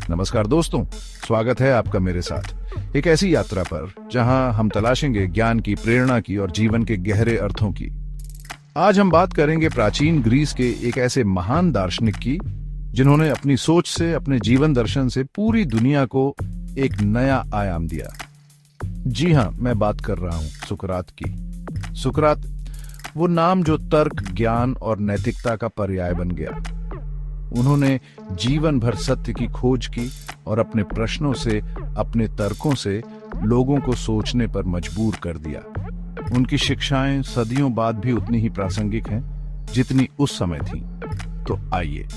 नमस्कार दोस्तों, स्वागत है आपका मेरे साथ एक ऐसी यात्रा पर जहां हम तलाशेंगे ज्ञान की, प्रेरणा की और जीवन के गहरे अर्थों की। आज हम बात करेंगे प्राचीन ग्रीस के एक ऐसे महान दार्शनिक की जिन्होंने अपनी सोच से, अपने जीवन दर्शन से पूरी दुनिया को एक नया आयाम दिया। जी हाँ, मैं बात कर रहा हूं सुकरात की। सुकरात, वो नाम जो तर्क, ज्ञान और नैतिकता का पर्याय बन गया। उन्होंने जीवन भर सत्य की खोज की और अपने प्रश्नों से, अपने तर्कों से लोगों को सोचने पर मजबूर कर दिया। उनकी शिक्षाएं सदियों बाद भी उतनी ही प्रासंगिक हैं जितनी उस समय थी। तो आइए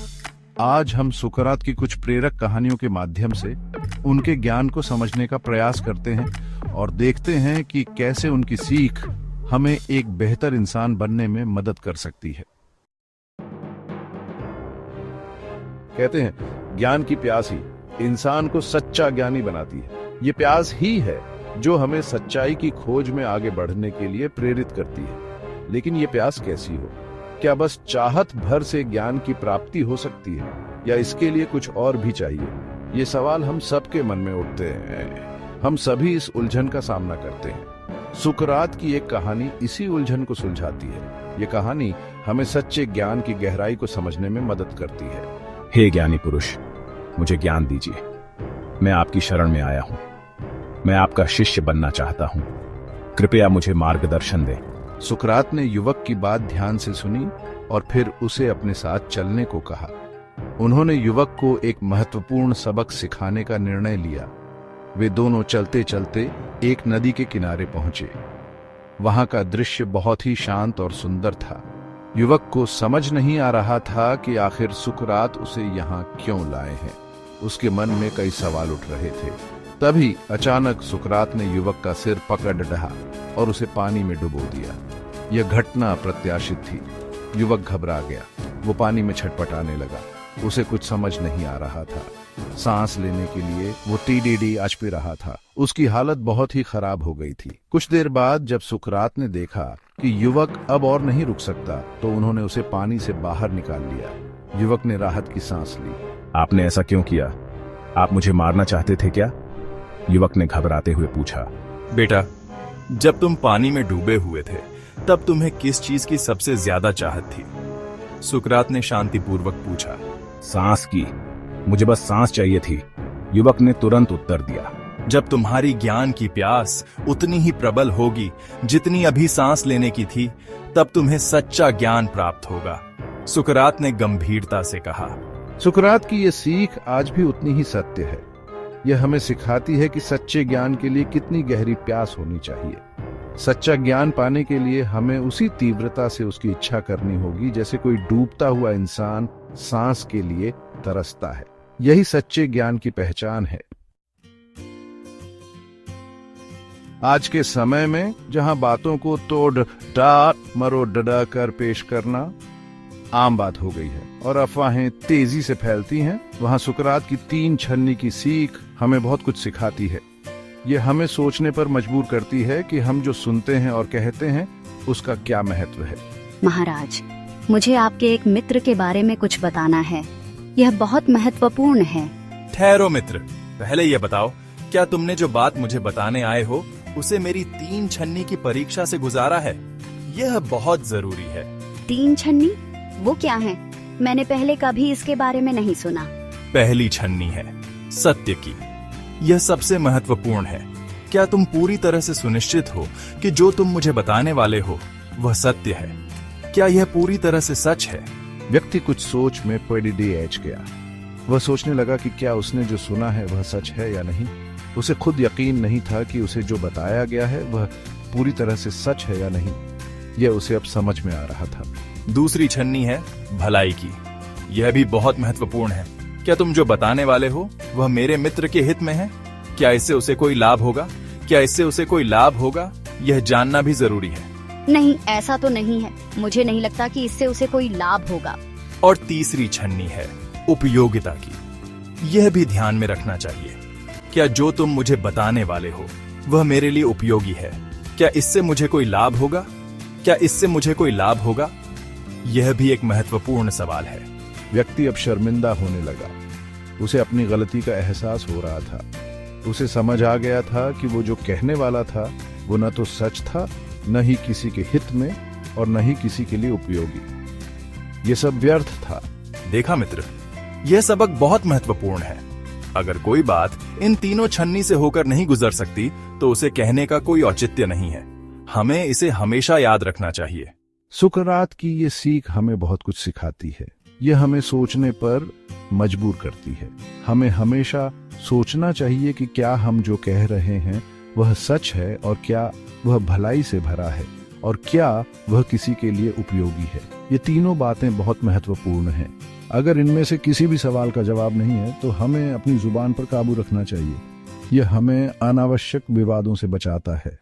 आज हम सुकरात की कुछ प्रेरक कहानियों के माध्यम से उनके ज्ञान को समझने का प्रयास करते हैं और देखते हैं कि कैसे उनकी सीख हमें एक बेहतर इंसान बनने में मदद कर सकती है। कहते हैं ज्ञान की प्यास ही इंसान को सच्चा ज्ञानी बनाती है। ये प्यास ही है जो हमें सच्चाई की खोज में आगे बढ़ने के लिए प्रेरित करती है। लेकिन ये प्यास कैसी हो? क्या बस चाहत भर से ज्ञान की प्राप्ति हो सकती है या इसके लिए कुछ और भी चाहिए? ये सवाल हम सबके मन में उठते हैं। हम सभी इस उलझन का सामना करते हैं। सुकरात की एक कहानी इसी उलझन को सुलझाती है। ये कहानी हमें सच्चे ज्ञान की गहराई को समझने में मदद करती है। हे ज्ञानी पुरुष, मुझे ज्ञान दीजिए। मैं आपकी शरण में आया हूं। मैं आपका शिष्य बनना चाहता हूं। कृपया मुझे मार्गदर्शन दें। सुकरात ने युवक की बात ध्यान से सुनी और फिर उसे अपने साथ चलने को कहा। उन्होंने युवक को एक महत्वपूर्ण सबक सिखाने का निर्णय लिया। वे दोनों चलते चलते एक नदी के किनारे पहुंचे। वहां का दृश्य बहुत ही शांत और सुंदर था। युवक को समझ नहीं आ रहा था कि आखिर सुकरात उसे यहाँ क्यों लाए हैं। उसके मन में कई सवाल उठ रहे थे। तभी अचानक सुकरात ने युवक का सिर पकड़ ढहा और उसे पानी में डुबो दिया। यह घटना अप्रत्याशित थी। युवक घबरा गया। वो पानी में छटपटाने लगा। उसे कुछ समझ नहीं आ रहा था। सांस लेने के लिए वो टीडीडी अचपी रहा था। उसकी हालत बहुत ही खराब हो गई थी। कुछ देर बाद जब सुकरात ने देखा कि युवक अब और नहीं रुक सकता, तो उन्होंने उसे पानी से बाहर निकाल लिया। युवक ने राहत की सांस ली। आपने ऐसा क्यों किया? आप मुझे मारना चाहते थे क्या? युवक ने घबराते हुए पूछा। बेटा, जब तुम पानी में डूबे हुए थे तब तुम्हें किस चीज की सबसे ज्यादा चाहत थी? सुकरात ने शांतिपूर्वक पूछा। सांस की। मुझे बस सांस चाहिए थी, युवक ने तुरंत उत्तर दिया। जब तुम्हारी ज्ञान की प्यास उतनी ही प्रबल होगी जितनी अभी सांस लेने की थी, तब तुम्हें सच्चा ज्ञान प्राप्त होगा, सुकरात ने गंभीरता से कहा। सुकरात की ये सीख आज भी उतनी ही सत्य है। यह हमें सिखाती है कि सच्चे ज्ञान के लिए कितनी गहरी प्यास होनी चाहिए। सच्चा ज्ञान पाने के लिए हमें उसी तीव्रता से उसकी इच्छा करनी होगी जैसे कोई डूबता हुआ इंसान सांस के लिए तरसता है। यही सच्चे ज्ञान की पहचान है। आज के समय में जहां बातों को तोड़ डाट मरो डडा कर पेश करना आम बात हो गई है और अफवाहें तेजी से फैलती हैं, वहां सुकरात की 3 छन्नी की सीख हमें बहुत कुछ सिखाती है। ये हमें सोचने पर मजबूर करती है कि हम जो सुनते हैं और कहते हैं उसका क्या महत्व है। महाराज, मुझे आपके एक मित्र के बारे में कुछ बताना है। यह बहुत महत्वपूर्ण है। ठहरो मित्र, पहले यह बताओ, क्या तुमने जो बात मुझे बताने आए हो उसे मेरी 3 छन्नी की परीक्षा से गुजारा है? यह बहुत जरूरी है। 3 छन्नी? वो क्या है? मैंने पहले कभी इसके बारे में नहीं सुना। पहली छन्नी है सत्य की। यह सबसे महत्वपूर्ण है। क्या तुम पूरी तरह से सुनिश्चित हो कि जो तुम मुझे बताने वाले हो वह सत्य है? क्या यह पूरी तरह से सच है? व्यक्ति कुछ सोच में पड़ीडीएच गया। वह सोचने लगा कि क्या उसने जो सुना है वह सच है या नहीं। उसे खुद यकीन नहीं था कि उसे जो बताया गया है वह पूरी तरह से सच है या नहीं। यह उसे अब समझ में आ रहा था। दूसरी छन्नी है भलाई की। यह भी बहुत महत्वपूर्ण है। क्या तुम जो बताने वाले हो वह मेरे मित्र के हित में है? क्या इससे उसे कोई लाभ होगा? क्या इससे उसे कोई लाभ होगा? यह जानना भी जरूरी है। नहीं, ऐसा तो नहीं है। मुझे नहीं लगता कि इससे उसे कोई लाभ होगा। और तीसरी छन्नी है उपयोगिता की। यह भी ध्यान में रखना चाहिए। क्या जो तुम मुझे बताने वाले हो वह मेरे लिए उपयोगी है? क्या इससे मुझे कोई लाभ होगा? क्या इससे मुझे कोई लाभ होगा? यह भी एक महत्वपूर्ण सवाल है। व्यक्ति अब शर्मिंदा होने लगा। उसे अपनी गलती का एहसास हो रहा था। उसे समझ आ गया था कि वो जो कहने वाला था वो न तो सच था, न ही किसी के हित में और न ही किसी के लिए उपयोगी। ये सब व्यर्थ था। देखा मित्र, यह सबक बहुत महत्वपूर्ण है। अगर कोई बात इन तीनों छन्नी से होकर नहीं गुजर सकती तो उसे कहने का कोई औचित्य नहीं है। हमें इसे हमेशा याद रखना चाहिए। सुकरात की ये सीख हमें बहुत कुछ सिखाती है। यह हमें सोचने पर मजबूर करती है। हमें हमेशा सोचना चाहिए कि क्या हम जो कह रहे हैं वह सच है और क्या वह भलाई से भरा है और क्या वह किसी के लिए उपयोगी है। ये तीनों बातें बहुत महत्वपूर्ण हैं। अगर इनमें से किसी भी सवाल का जवाब नहीं है तो हमें अपनी जुबान पर काबू रखना चाहिए। यह हमें अनावश्यक विवादों से बचाता है।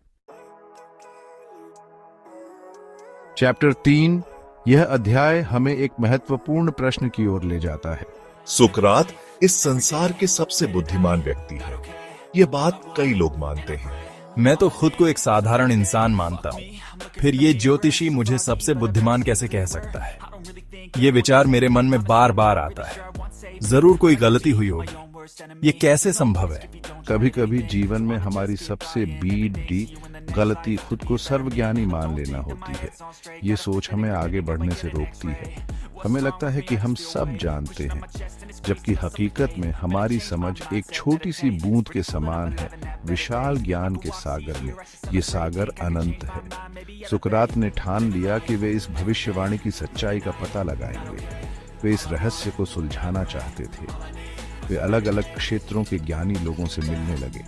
चैप्टर 3, यह अध्याय हमें एक महत्वपूर्ण प्रश्न की ओर ले जाता है। सुकरात इस संसार के सबसे बुद्धिमान व्यक्ति है। यह बात कई लोग मानते हैं। मैं तो खुद को एक साधारण इंसान मानता हूँ, फिर ये ज्योतिषी मुझे सबसे बुद्धिमान कैसे कह सकता है? ये विचार मेरे मन में बार बार आता है। जरूर कोई गलती हुई होगी। ये कैसे संभव है? कभी कभी जीवन में हमारी सबसे बड़ी गलती खुद को सर्वज्ञानी मान लेना होती है। ये सोच हमें आगे बढ़ने से रोकती है। हमें लगता है कि हम सब जानते हैं, जबकि हकीकत में हमारी समझ एक छोटी सी बूंद के समान है विशाल ज्ञान के सागर में। ये सागर अनंत है। सुकरात ने ठान लिया कि वे इस भविष्यवाणी की सच्चाई का पता लगाएंगे। वे इस रहस्य को सुलझाना चाहते थे। वे अलग अलग क्षेत्रों के ज्ञानी लोगों से मिलने लगे।